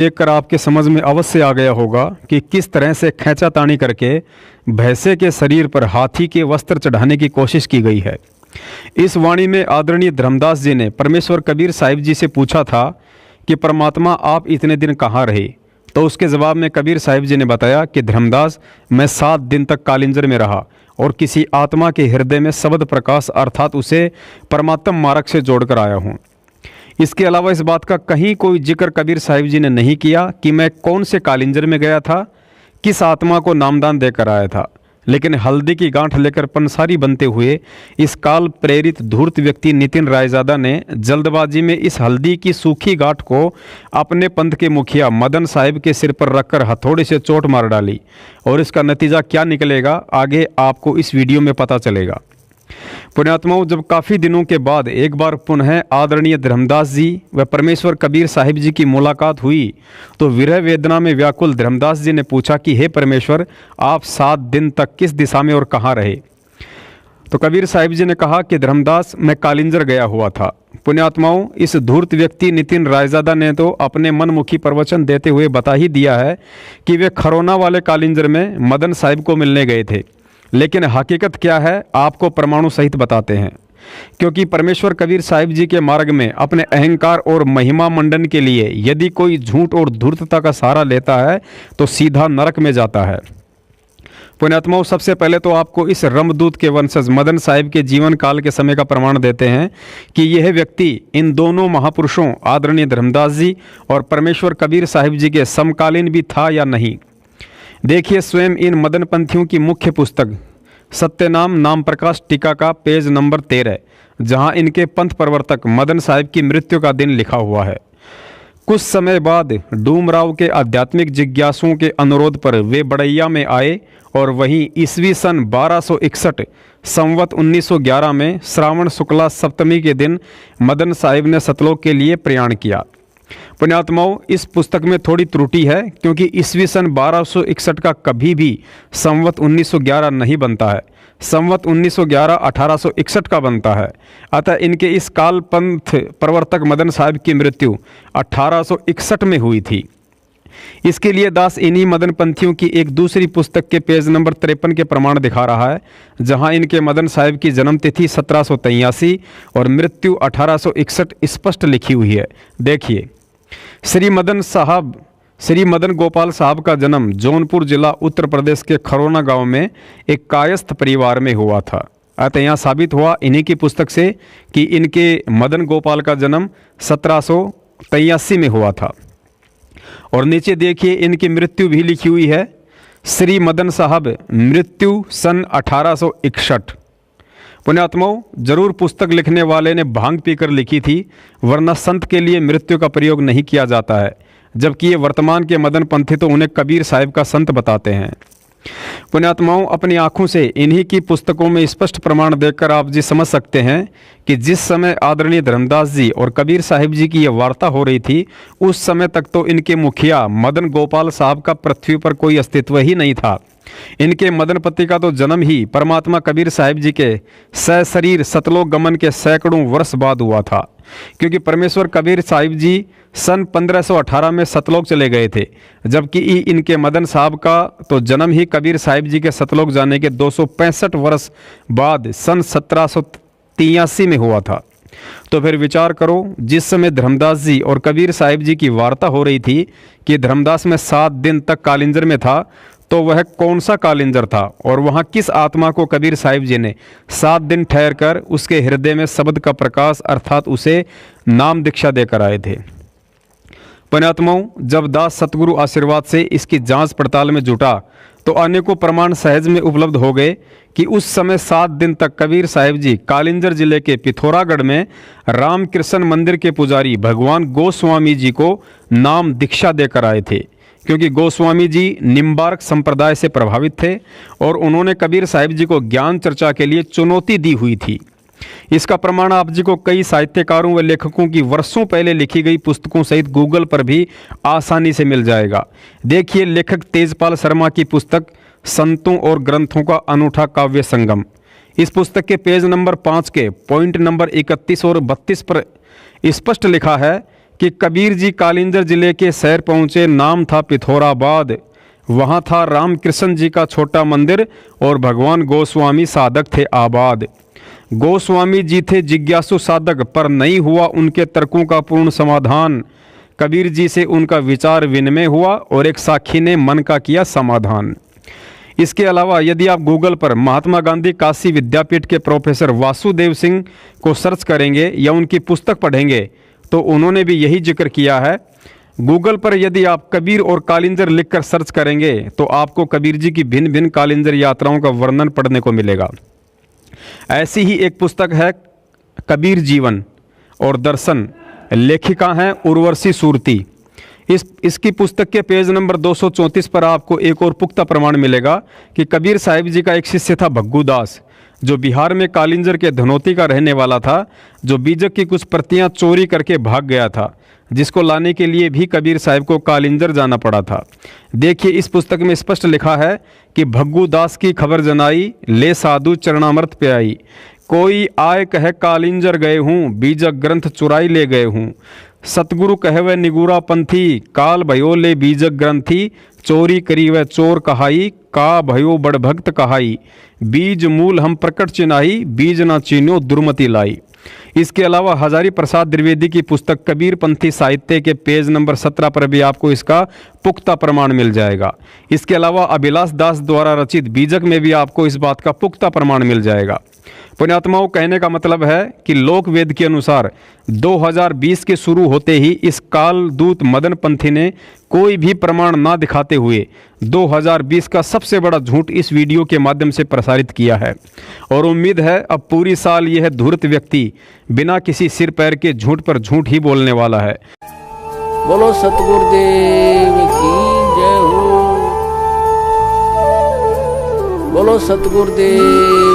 देखकर आपके समझ में अवश्य आ गया होगा कि किस तरह से खींचातानी करके भैंसे के शरीर पर हाथी के वस्त्र चढ़ाने की कोशिश की गई है। इस वाणी में आदरणीय धर्मदास जी ने परमेश्वर कबीर साहिब जी से पूछा था कि परमात्मा आप इतने दिन कहाँ रहे। तो उसके जवाब में कबीर साहिब जी ने बताया कि धर्मदास, मैं 7 दिन तक कालिंजर में रहा और किसी आत्मा के हृदय में शब्द प्रकाश अर्थात उसे परमात्म मार्ग से जोड़कर आया हूँ। इसके अलावा इस बात का कहीं कोई जिक्र कबीर साहिब जी ने नहीं किया कि मैं कौन से कालिंजर में गया था, किस आत्मा को नामदान देकर आया था। लेकिन हल्दी की गांठ लेकर पंसारी बनते हुए इस काल प्रेरित धूर्त व्यक्ति नितिन रायजादा ने जल्दबाजी में इस हल्दी की सूखी गांठ को अपने पंथ के मुखिया मदन साहिब के सिर पर रखकर हथौड़े से चोट मार डाली और इसका नतीजा क्या निकलेगा आगे आपको इस वीडियो में पता चलेगा। पुण्यात्माओं, जब काफ़ी दिनों के बाद एक बार पुनः आदरणीय धर्मदास जी व परमेश्वर कबीर साहिब जी की मुलाकात हुई तो विरह वेदना में व्याकुल धर्मदास जी ने पूछा कि हे परमेश्वर, आप 7 दिन तक किस दिशा में और कहाँ रहे। तो कबीर साहिब जी ने कहा कि धर्मदास, मैं कालिंजर गया हुआ था। पुण्यात्माओं, इस धूर्त व्यक्ति नितिन रायजादा ने तो अपने मनमुखी प्रवचन देते हुए बता ही दिया है कि वे खरोना वाले कालिंजर में मदन साहिब को मिलने गए थे, लेकिन हकीकत क्या है आपको परमाणु सहित बताते हैं। क्योंकि परमेश्वर कबीर साहिब जी के मार्ग में अपने अहंकार और महिमा मंडन के लिए यदि कोई झूठ और धूर्तता का सहारा लेता है तो सीधा नरक में जाता है। पुण्यात्माओं, सबसे पहले तो आपको इस रमदूत के वंशज मदन साहिब के जीवन काल के समय का प्रमाण देते हैं कि यह व्यक्ति इन दोनों महापुरुषों आदरणीय धर्मदास जी और परमेश्वर कबीर साहिब जी के समकालीन भी था या नहीं। देखिए स्वयं इन मदन पंथियों की मुख्य पुस्तक सत्यनाम नाम प्रकाश टीका का पेज नंबर 13, जहां इनके पंथ प्रवर्तक मदन साहिब की मृत्यु का दिन लिखा हुआ है। कुछ समय बाद डूमराव के आध्यात्मिक जिज्ञासुओं के अनुरोध पर वे बड़ैया में आए और वहीं ईस्वी सन 1261 संवत 1911 में श्रावण शुक्ला सप्तमी के दिन मदन साहिब ने सतलोक के लिए प्रयाण किया। पुण्यात्माओं, इस पुस्तक में थोड़ी त्रुटि है क्योंकि ईस्वी सन 1261 का कभी भी संवत 1911 नहीं बनता है। संवत 1911 1861 का बनता है। अतः इनके इस काल पंथ प्रवर्तक मदन साहिब की मृत्यु 1861 में हुई थी। इसके लिए दास इन्हीं मदन पंथियों की एक दूसरी पुस्तक के पेज नंबर 53 के प्रमाण दिखा रहा है, जहां इनके मदन साहिब की जन्म तिथि 1783 और मृत्यु 1861 स्पष्ट लिखी हुई है। देखिए, श्री मदन गोपाल साहब का जन्म जौनपुर जिला उत्तर प्रदेश के खरोना गांव में एक कायस्थ परिवार में हुआ था। अतः यहाँ साबित हुआ इन्हीं की पुस्तक से कि इनके मदन गोपाल का जन्म 1783 में हुआ था। और नीचे देखिए इनकी मृत्यु भी लिखी हुई है, श्री मदन साहब मृत्यु सन 1861। पुण्यात्माओं, जरूर पुस्तक लिखने वाले ने भांग पीकर लिखी थी, वरना संत के लिए मृत्यु का प्रयोग नहीं किया जाता है, जबकि ये वर्तमान के मदन पंथी तो उन्हें कबीर साहिब का संत बताते हैं। पुण्यात्माओं, अपनी आंखों से इन्हीं की पुस्तकों में स्पष्ट प्रमाण देखकर आप जी समझ सकते हैं कि जिस समय आदरणीय धर्मदास जी और कबीर साहिब जी की यह वार्ता हो रही थी उस समय तक तो इनके मुखिया मदन गोपाल साहब का पृथ्वी पर कोई अस्तित्व ही नहीं था। इनके मदनपति का तो जन्म ही परमात्मा कबीर साहिब जी के सशरीर सतलोक गमन के सैकड़ों वर्ष बाद हुआ था, क्योंकि परमेश्वर कबीर साहिब जी सन 1518 में सतलोक चले गए थे, जबकि इनके मदन साहब का तो जन्म ही कबीर साहिब जी के सतलोक जाने के 265 वर्ष बाद सन 1783 में हुआ था। तो फिर विचार करो, जिस समय धर्मदास जी और कबीर साहिब जी की वार्ता हो रही थी कि धर्मदास में 7 दिन तक कालिंजर में था, तो वह कौन सा कालिंजर था और वहाँ किस आत्मा को कबीर साहिब जी ने 7 दिन ठहर कर उसके हृदय में शब्द का प्रकाश अर्थात उसे नाम दीक्षा देकर आए थे। पुण्यात्माओं, जब दास सतगुरु आशीर्वाद से इसकी जांच पड़ताल में जुटा तो अनेकों प्रमाण सहज में उपलब्ध हो गए कि उस समय 7 दिन तक कबीर साहिब जी कालिंजर जिले के पिथौरागढ़ में रामकृष्ण मंदिर के पुजारी भगवान गोस्वामी जी को नाम दीक्षा देकर आए थे, क्योंकि गोस्वामी जी निम्बार्क संप्रदाय से प्रभावित थे और उन्होंने कबीर साहिब जी को ज्ञान चर्चा के लिए चुनौती दी हुई थी। इसका प्रमाण आप जी को कई साहित्यकारों व लेखकों की वर्षों पहले लिखी गई पुस्तकों सहित गूगल पर भी आसानी से मिल जाएगा। देखिए लेखक तेजपाल शर्मा की पुस्तक संतों और ग्रंथों का अनूठा काव्य संगम। इस पुस्तक के पेज नंबर 5 के पॉइंट नंबर 31 और 32 पर स्पष्ट लिखा है कि कबीर जी कालिंजर जिले के शहर पहुँचे, नाम था पिथौराबाद। वहाँ था रामकृष्ण जी का छोटा मंदिर और भगवान गोस्वामी साधक थे आबाद। गोस्वामी जी थे जिज्ञासु साधक, पर नहीं हुआ उनके तर्कों का पूर्ण समाधान। कबीर जी से उनका विचार विनिमय हुआ और एक साखी ने मन का किया समाधान। इसके अलावा यदि आप गूगल पर महात्मा गांधी काशी विद्यापीठ के प्रोफेसर वासुदेव सिंह को सर्च करेंगे या उनकी पुस्तक पढ़ेंगे तो उन्होंने भी यही जिक्र किया है। गूगल पर यदि आप कबीर और कालिंजर लिखकर सर्च करेंगे तो आपको कबीर जी की भिन्न भिन्न कालिंजर यात्राओं का वर्णन पढ़ने को मिलेगा। ऐसी ही एक पुस्तक है कबीर जीवन और दर्शन, लेखिका हैं उर्वशी सूरती। इसकी पुस्तक के पेज नंबर 234 पर आपको एक और पुख्ता प्रमाण मिलेगा कि कबीर साहिब जी का एक शिष्य था भग्गू दास, जो बिहार में कालिंजर के धनौती का रहने वाला था, जो बीजक की कुछ प्रतियां चोरी करके भाग गया था, जिसको लाने के लिए भी कबीर साहिब को कालिंजर जाना पड़ा था। देखिए इस पुस्तक में स्पष्ट लिखा है कि भग्गू दास की खबर जनाई, ले साधु चरणामृत पे आई। कोई आय कहे कालिंजर गए हूँ, बीजक ग्रंथ चुराई ले गए हूँ। सतगुरु कहे वह निगूरा पंथी, काल भयो ले बीजक ग्रंथी। चोरी करी वह चोर कहाई, का भयो बड़ भक्त कहाई। बीज मूल हम प्रकट चिन्हाई, बीज ना चीन्यो दुर्मति लाई। इसके अलावा हजारी प्रसाद द्विवेदी की पुस्तक कबीर पंथी साहित्य के पेज नंबर 17 पर भी आपको इसका पुख्ता प्रमाण मिल जाएगा। इसके अलावा अभिलाष दास द्वारा रचित बीजक में भी आपको इस बात का पुख्ता प्रमाण मिल जाएगा। पुण्यात्माओं, कहने का मतलब है कि लोक वेद के अनुसार 2020 के शुरू होते ही इस काल दूत मदन पंथी ने कोई भी प्रमाण ना दिखाते हुए 2020 का सबसे बड़ा झूठ इस वीडियो के माध्यम से प्रसारित किया है। और उम्मीद है अब पूरी साल यह धूर्त व्यक्ति बिना किसी सिर पैर के झूठ पर झूठ ही बोलने वाला है। बोलो सतगुरुदेव की जय हो। बोलो सतगुरुदेव